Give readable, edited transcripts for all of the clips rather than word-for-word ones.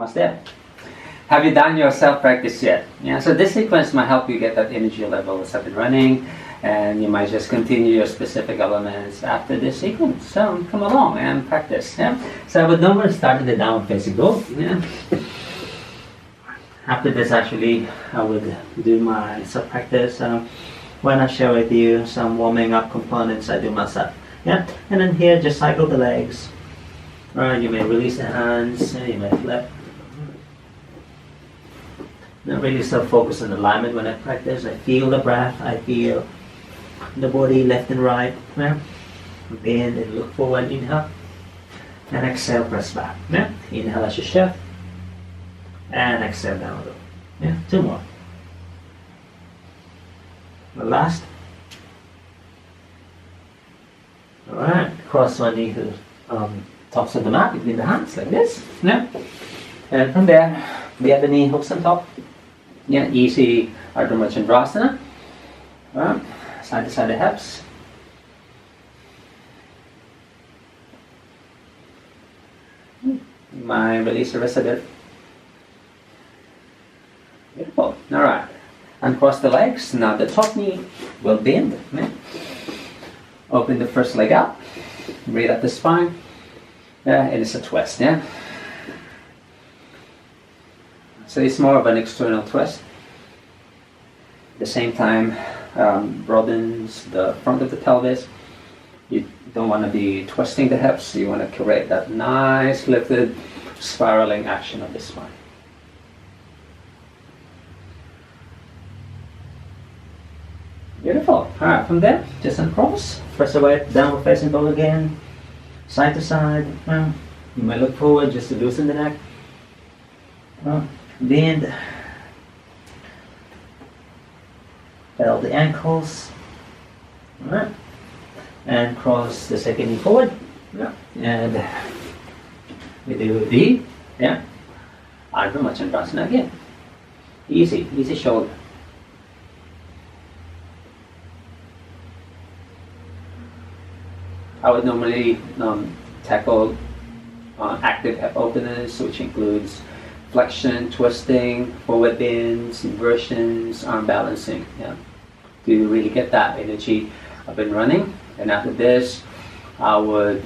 Namaste. Have you done your self-practice yet? Yeah, so this sequence might help you get that energy levels up and running, and you might just continue your specific elements after this sequence. So come along and practice. Yeah? So I would normally start in the downward facing dog. Yeah? After this, actually, I would do my self-practice. Why not share with you some warming up components I do myself? Yeah, and then here, just cycle the legs. You may release the hands, you may flip. Not really so focused on alignment when I practice. I feel the breath, I feel the body left and right. Yeah? Bend and look forward, inhale. And exhale, press back. Yeah? Inhale as you shift. And exhale down. Yeah? 2 more. The last. Alright, cross one knee to tops of the mat between the hands, like this. Yeah? And from there, the other knee hooks on top. Yeah, easy Ardha Chandrasana. Alright, side to side the hips. You might release the wrist a bit. Beautiful. Alright. Uncross the legs. Now the top knee will bend. Yeah. Open the first leg out. Breathe up the spine. And it's a twist. Yeah. So it's more of an external twist. At the same time, broadens the front of the pelvis. You don't want to be twisting the hips. You want to create that nice lifted spiraling action of the spine. Beautiful. Alright, from there, just uncross. Press away, downward facing dog again. Side to side. You might look forward just to loosen the neck. Bend. Pedal the ankles. Alright. And cross the second knee forward. Yeah. And we do the Ardha Chandrasana again. Easy, easy shoulder. I would normally tackle active hip openers, which includes flexion, twisting, forward bends, inversions, arm balancing, to really get that energy up and running. And after this, I would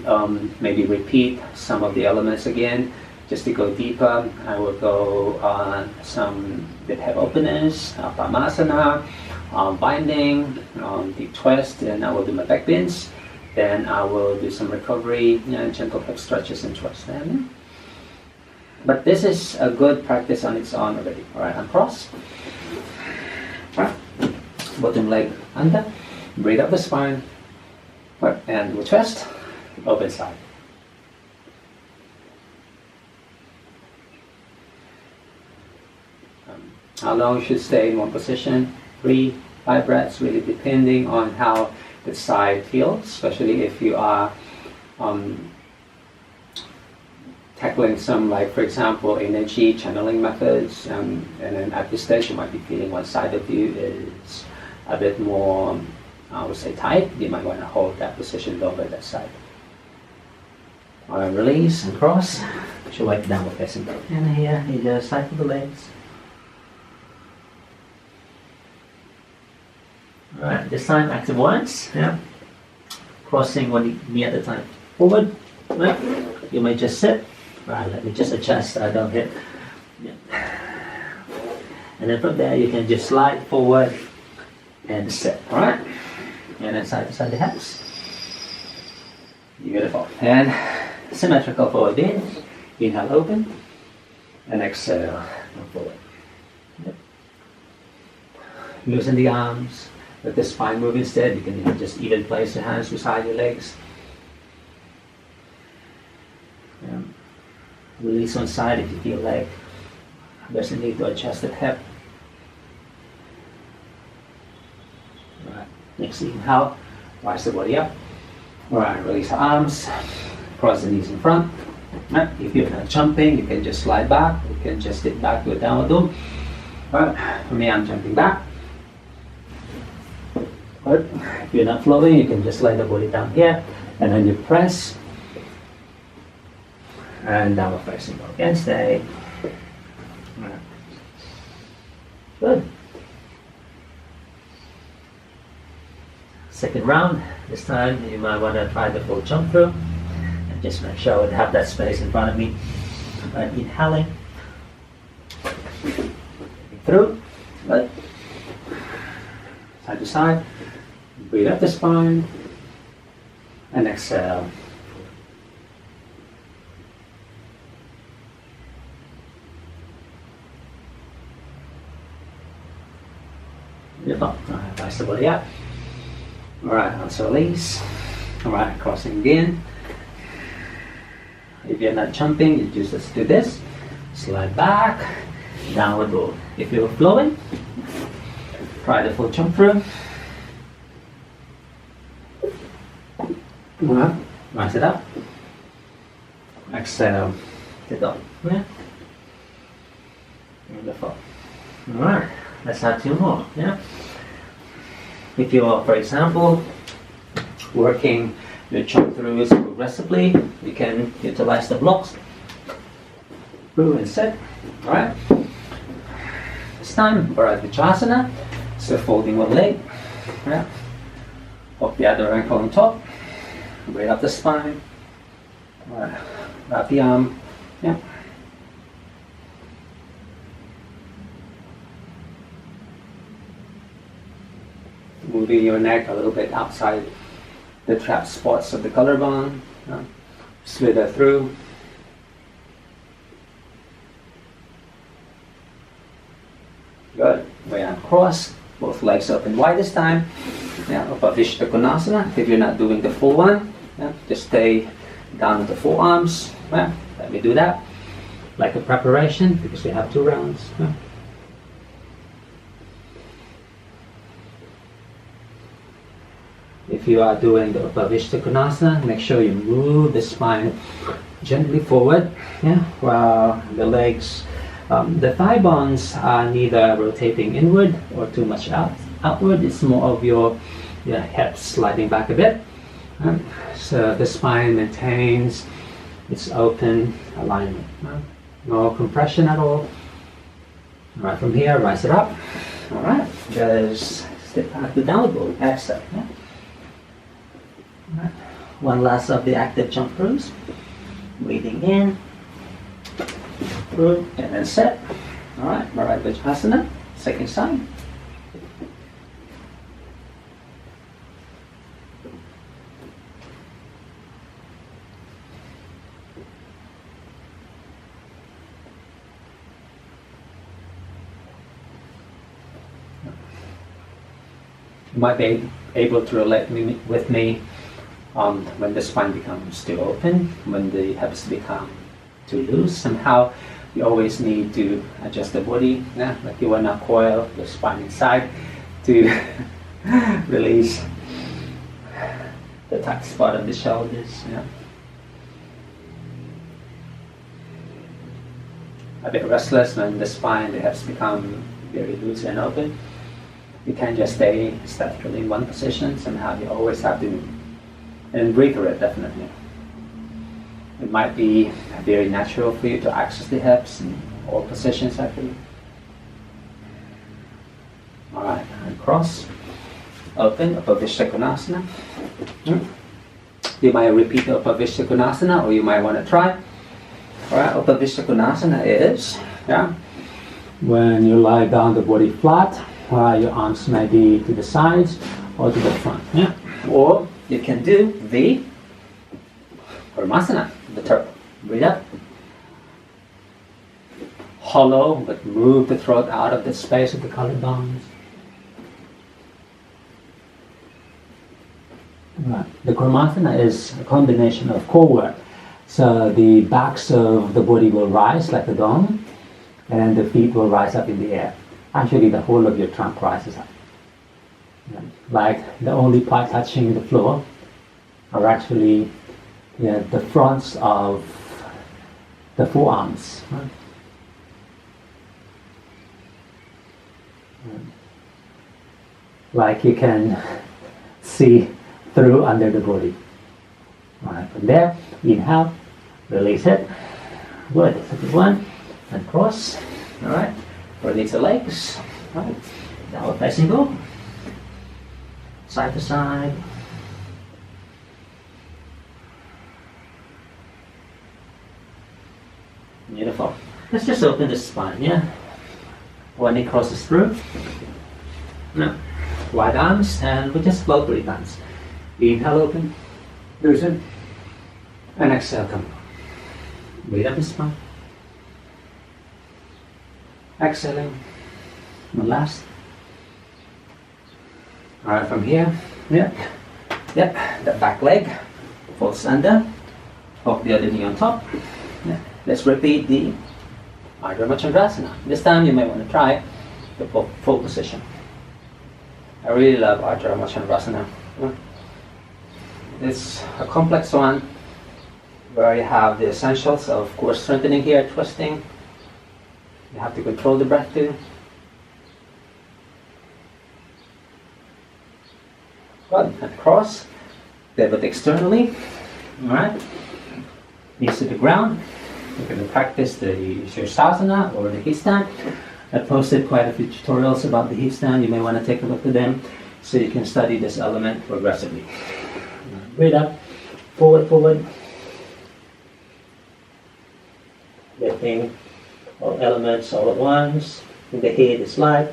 maybe repeat some of the elements again, just to go deeper. I would go on some hip openers, Pamasana, binding, deep twist, and I will do my back bends. Then I will do some recovery, gentle hip stretches and twists. But this is a good practice on its own already. Alright, uncross. Right. Bottom leg under. Breathe up the spine. Right. And with twist, open side. How long you should stay in one position? 3, 5 breaths, really depending on how the side feels, especially if you are tackling some, like for example, energy channeling methods, and then at this stage you might be feeling one side of you is a bit more, I would say, tight. You might want to hold that position over that side. Alright, release and cross. Put your weight downward facing dog. And here you just cycle the legs. Alright, this time active once. Crossing one knee at a time. Forward. Right. You may just sit. Right, let me just adjust so I don't hit. And then from there you can just slide forward and sit. Alright? And then side to side the hips. Beautiful. And symmetrical forward bend. Inhale, open. And exhale, go forward. Loosen the arms. Let the spine move instead. You can just even place your hands beside your legs. Release one side if you feel like there's a need to adjust the hip. Alright, next inhale, rise the body up. Alright, release the arms, cross the knees in front. Right. If you're not jumping, you can just slide back. You can just dip back to a downward dog. Alright, for me I'm jumping back. But if you're not flowing, you can just lay the body down here, and then you press, and downward facing dog. Again, stay. Right. Good. Second round. This time you might want to try the full jump through. And just make sure I would have that space in front of me. I'm inhaling. Through. Good. Side to side. Breathe up the spine. And exhale. Beautiful. Alright, rise the body up. Alright, let's release. Alright, crossing again. If you're not jumping, you just do this. Slide back. Downward dog. If you're flowing, try the full jump through. Alright, rise it up. Exhale. Get up. Yeah. Wonderful. Alright, let's have two more. Yeah. If you are, for example, working your jump throughs progressively, you can utilize the blocks. Through and set. Alright. This time, Vajrasana. So folding one leg. Yeah. Hook the other ankle on top. Breathe up the spine. Alright. Wrap the arm. Yeah. Moving your neck a little bit outside the trap spots of the collarbone. Slither through. Good. Way on cross. Both legs open wide this time. Yeah, Upavishta Konasana. If you're not doing the full one, yeah, just stay down with the forearms. Yeah, let me do that. Like a preparation, because we have 2 rounds. Yeah. If you are doing the Upavishta Konasana, make sure you move the spine gently forward, yeah, while the legs, the thigh bones are neither rotating inward or too much outward. It's more of your hips sliding back a bit. So the spine maintains its open alignment. No compression at all. Alright, from here, rise it up. Alright, just step back to downward dog. Exhale. Yeah. Right. One last of the active jump throughs. Breathing in, through, and then set. Alright, Vajrasana. Second side. You might be able to relate with me when the spine becomes too open, when the hips become too loose. Somehow you always need to adjust the body, yeah? Like you want to coil the spine inside to release the tight spot of the shoulders. Yeah? A bit restless when the spine, the hips become very loose and open. You can't just stay statically in one position. Somehow you always have to, and breathe through it, definitely. It might be very natural for you to access the hips in all positions, actually. Alright, and cross, open, Upavishta Konasana. You might repeat the Upavishta Konasana, or you might want to try. Alright, Upavishta Konasana is, when you lie down the body flat, your arms may be to the sides or to the front. Yeah. Or you can do the Brahmasana, the turtle. Breathe up. Hollow, but move the throat out of the space of the collarbones. Right. The Brahmasana is a combination of core work. So the backs of the body will rise like a dome, and the feet will rise up in the air. Actually, the whole of your trunk rises up. Like the only part touching the floor are actually the fronts of the forearms. Right? Like you can see through under the body. Alright, from there, inhale, release it. Good, second one, and cross. Alright, release the legs. Alright, downward facing dog. Side to side. Beautiful. Let's just open the spine, yeah? One knee crosses through. Now, wide arms, and we just float 3 times. Inhale, open, loosen, and exhale, come. Breathe up the spine. Exhaling. One last. Alright, from here, yep, the back leg falls under, hook the other knee on top. Yeah. Let's repeat the Ardha Chandrasana. This time you may want to try the full position. I really love Ardha Chandrasana. It's a complex one where you have the essentials of course strengthening here, twisting. You have to control the breath too. Good. And cross. Pivot externally. Alright. Knees to the ground. You're going to practice the Shirsasana or the heat stand. I posted quite a few tutorials about the heat stand. You may want to take a look at them so you can study this element progressively. Breathe up. Forward, forward. Lifting all elements all at once. The head is light.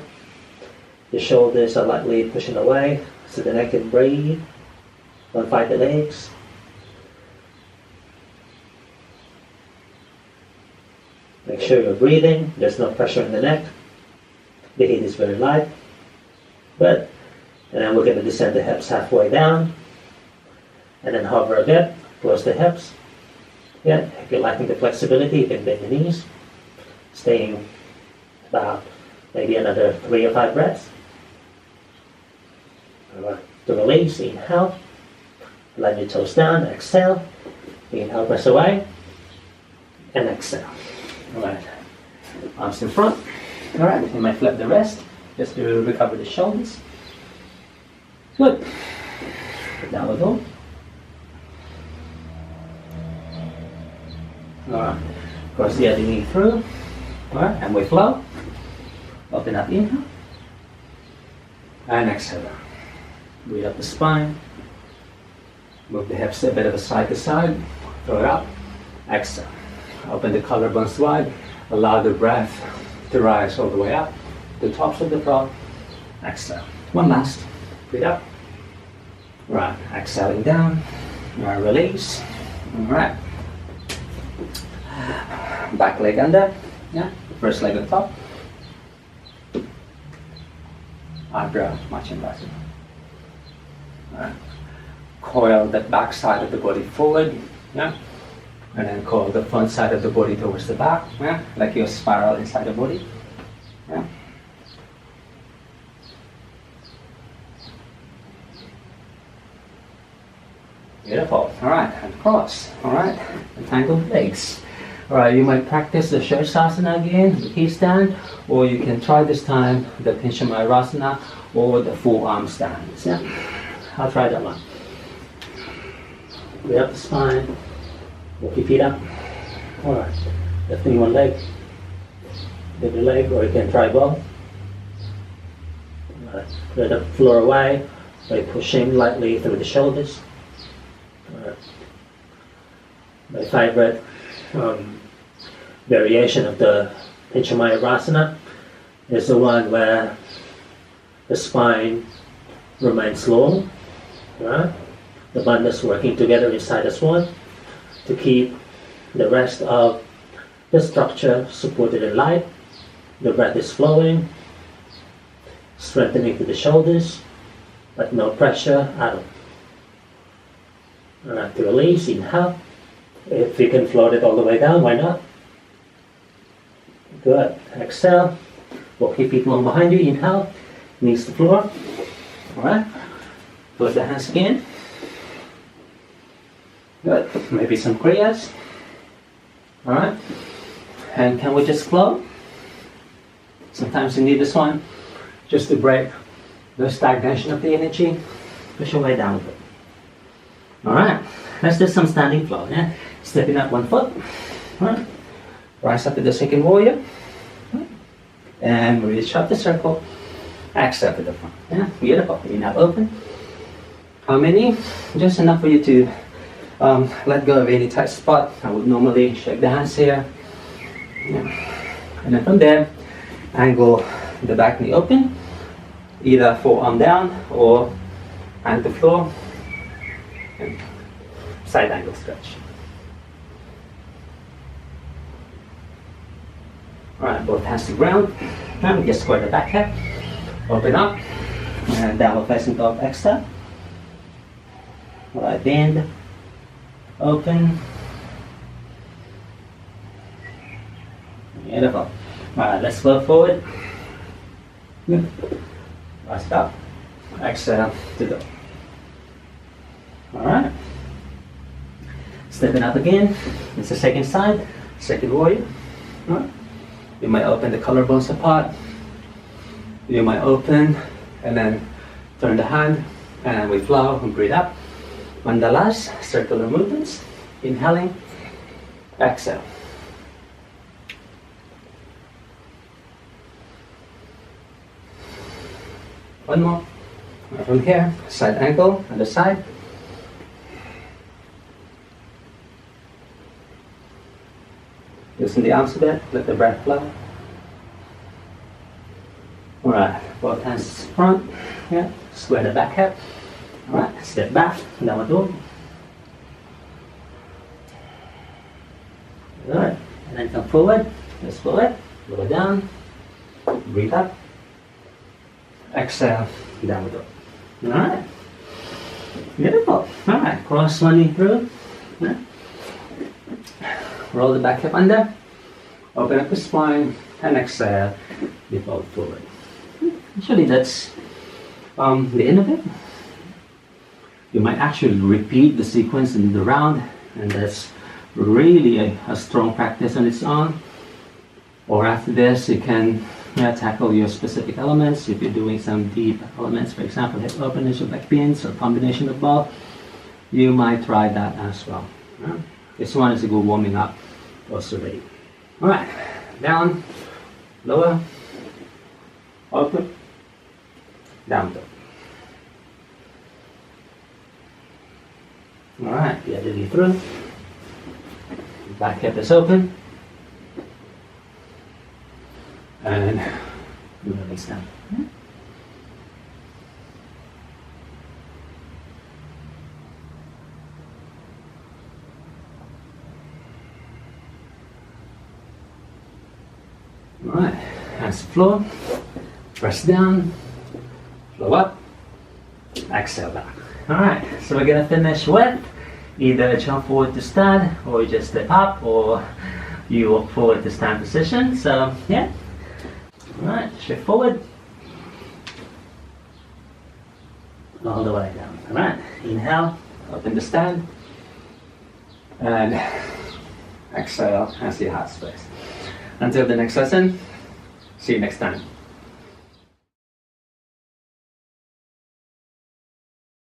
The shoulders are lightly pushing away so the neck can breathe. Don't fight the legs. Make sure you're breathing. There's no pressure in the neck. The head is very light. Good. And then we're going to descend the hips halfway down. And then hover a bit. Close the hips. Yeah, if you're lacking the flexibility, you can bend the knees. Staying about maybe another 3 or 5 breaths. To release, inhale. Let your toes down, exhale. Inhale, press away. And exhale. Alright. Arms in front. Alright, you might flip the wrist just to recover the shoulders. Good. Downward dog. Alright. Cross the other knee through. Alright, and we flow. Open up, inhale. And exhale. Breathe up the spine. Move the hips a bit of a side to side. Throw it up. Exhale. Open the collarbones wide. Allow the breath to rise all the way up. The tops of the throat. Exhale. One last. Breathe up. Right. Exhaling down. Right. Release. Alright. Back leg under. Yeah. First leg on top. Ardha Chandrasana. Alright. Coil the back side of the body forward. Yeah. And then coil the front side of the body towards the back. Yeah. Like your spiral inside the body. Yeah. Beautiful. Alright, and cross. Alright, entangled legs. Alright, you might practice the Shirsasana again, the heat stand, or you can try this time the Pinchamayurasana or the full arm stands. Yeah? I'll try that one. Breathe up the spine, walk your feet up. Alright, lifting one leg, the leg, or you can try both. Alright, let the floor away by pushing lightly through the shoulders. My favorite variation of the Pinchamayurasana is the one where the spine remains long, right? The bandhas working together inside the swan to keep the rest of the structure supported and light. The breath is flowing, strengthening to the shoulders, but no pressure at all. Alright, to release, inhale. If you can float it all the way down, why not? Good. Exhale. Walk your feet long behind you. Inhale. Knees to the floor. Alright. Close the hands again. Good. Maybe some kriyas. Alright. And can we just flow? Sometimes you need this one just to break the stagnation of the energy. Push your way down with it. Alright, let's do some standing flow. Stepping up one foot. Alright. Rise up to the second warrior. And reach up the circle. Exhale to the front. Yeah, beautiful. Inhale, open. How many? Just enough for you to let go of any tight spot. I would normally shake the hands here. Yeah. And then from there, angle the back knee open. Either forearm down or hand to floor. And side angle stretch. Alright, both hands to ground. And just square the back hip. Open up. And downward facing dog. Exhale. Alright, bend. Open. Beautiful. Alright, let's flow forward. Good. Stop. Exhale to go. Alright. Stepping up again. It's the second side. Second warrior. Alright. You might open the collarbones apart. You might open and then turn the hand and we flow and breathe up. Mandalas, circular movements. Inhaling. Exhale. One more. From here, side angle, other side. Loosen the arms a bit, let the breath flow. Alright, both hands front. Yeah, square the back hip. Alright, step back, downward dog. Good. And then come forward, just forward, lower down, breathe up. Exhale, downward dog. Alright. Beautiful. Alright, cross one knee through. Yeah. Roll the back hip under. Open up the spine and exhale, you fold forward. Actually, that's the end of it. You might actually repeat the sequence in the round, and that's really a strong practice on its own. Or after this, you can tackle your specific elements. If you're doing some deep elements, for example, hip openers or back bends or combination of both, you might try that as well. This one is a good warming up also ready. Alright, down, lower, open, down dog. Alright, the other knee through. Back hip is open. And release down. Alright, hands to floor, press down, flow up, exhale back. Alright, so we're going to finish with either a jump forward to stand, or you just step up, or you walk forward to stand position. So, yeah. Alright, shift forward. All the way down. Alright, inhale, open the stand. And exhale, and see your heart space. Until the next lesson, see you next time.